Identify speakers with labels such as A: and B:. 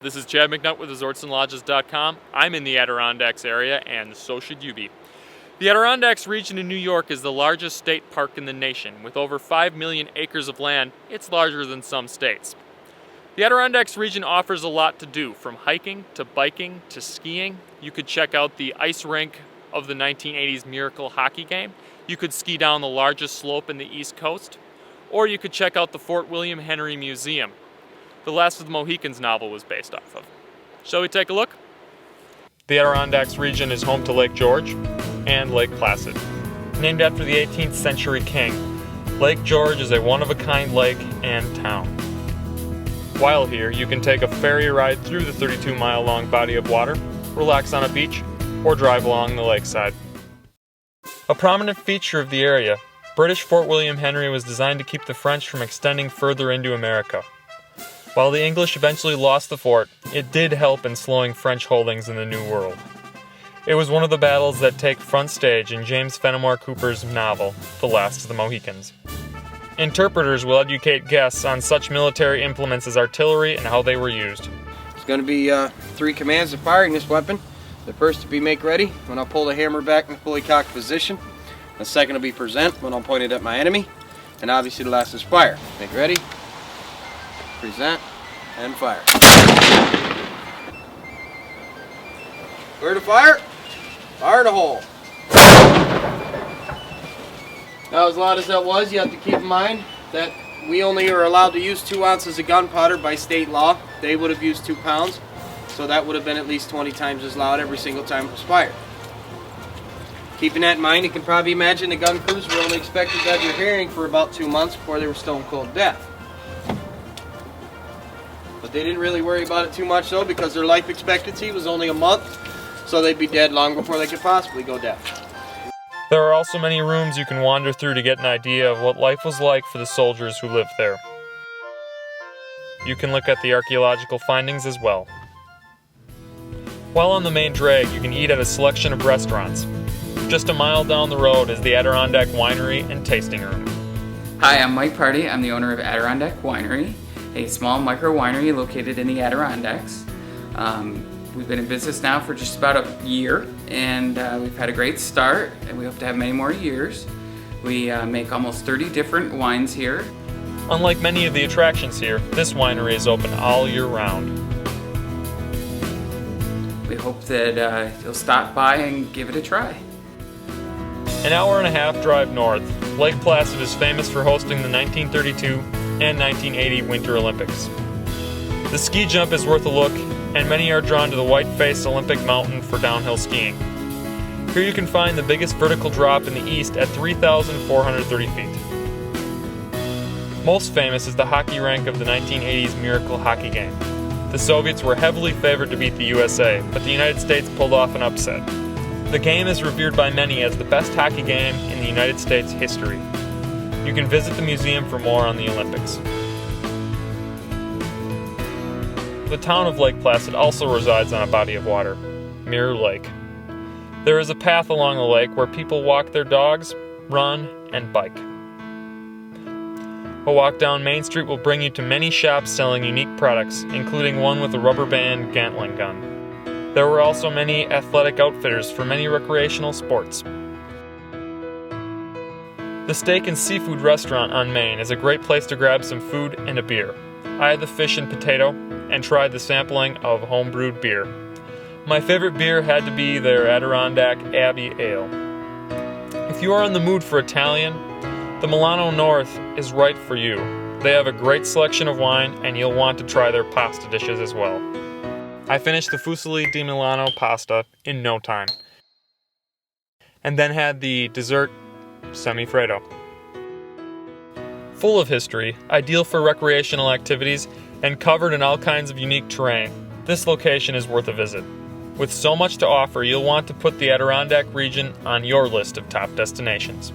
A: This is Chad McNutt with ResortsandLodges.com. I'm in the Adirondacks area, and so should you be. The Adirondacks region in New York is the largest state park in the nation. With over 5 million acres of land, it's larger than some states. The Adirondacks region offers a lot to do, from hiking to biking to skiing. You could check out the ice rink of the 1980s Miracle hockey game. You could ski down the largest slope in the East Coast. Or you could check out the Fort William Henry Museum the Last of the Mohicans novel was based off of. Shall we take a look? The Adirondacks region is home to Lake George and Lake Placid. Named after the 18th century king, Lake George is a one-of-a-kind lake and town. While here, you can take a ferry ride through the 32-mile-long body of water, relax on a beach, or drive along the lakeside. A prominent feature of the area, British Fort William Henry was designed to keep the French from extending further into America. While the English eventually lost the fort, it did help in slowing French holdings in the New World. It was one of the battles that take front stage in James Fenimore Cooper's novel, The Last of the Mohicans. Interpreters will educate guests on such military implements as artillery and how they were used.
B: There's going to be 3 commands to firing this weapon. The first to be make ready, when I'll pull the hammer back in a fully cocked position. The second will be present, when I'll point it at my enemy. And obviously the last is fire. Make ready, present, and fire. Where to fire? Fire the hole. Now, as loud as that was, you have to keep in mind that we only are allowed to use 2 ounces of gunpowder by state law. They would have used 2 pounds, so that would have been at least 20 times as loud every single time it was fired. Keeping that in mind, you can probably imagine the gun crews were only expected to have your hearing for about 2 months before they were stone cold deaf. But they didn't really worry about it too much though, because their life expectancy was only a month, so they'd be dead long before they could possibly go deaf.
A: There are also many rooms you can wander through to get an idea of what life was like for the soldiers who lived there. You can look at the archaeological findings as well. While on the main drag, you can eat at a selection of restaurants. Just a mile down the road is the Adirondack Winery and Tasting Room.
C: Hi, I'm Mike Party. I'm the owner of Adirondack Winery, a small micro winery located in the Adirondacks. We've been in business now for just about a year, and we've had a great start, and we hope to have many more years. We make almost 30 different wines here.
A: Unlike many of the attractions here, this winery is open all year round.
C: We hope that you'll stop by and give it a try.
A: An hour-and-a-half drive north, Lake Placid is famous for hosting the 1932 and 1980 Winter Olympics. The ski jump is worth a look, and many are drawn to the white-faced Olympic mountain for downhill skiing. Here you can find the biggest vertical drop in the east at 3,430 feet. Most famous is the hockey rink of the 1980s Miracle hockey game. The Soviets were heavily favored to beat the USA, but the United States pulled off an upset. The game is revered by many as the best hockey game in the United States history. You can visit the museum for more on the Olympics. The town of Lake Placid also resides on a body of water, Mirror Lake. There is a path along the lake where people walk their dogs, run, and bike. A walk down Main Street will bring you to many shops selling unique products, including one with a rubber band Gatling gun. There were also many athletic outfitters for many recreational sports. The Steak and Seafood Restaurant on Main is a great place to grab some food and a beer. I had the fish and potato and tried the sampling of home-brewed beer. My favorite beer had to be their Adirondack Abbey Ale. If you are in the mood for Italian, the Milano North is right for you. They have a great selection of wine, and you'll want to try their pasta dishes as well. I finished the Fusilli di Milano pasta in no time, and then had the dessert Semifreddo. Full of history, ideal for recreational activities, and covered in all kinds of unique terrain, this location is worth a visit. With so much to offer, you'll want to put the Adirondack region on your list of top destinations.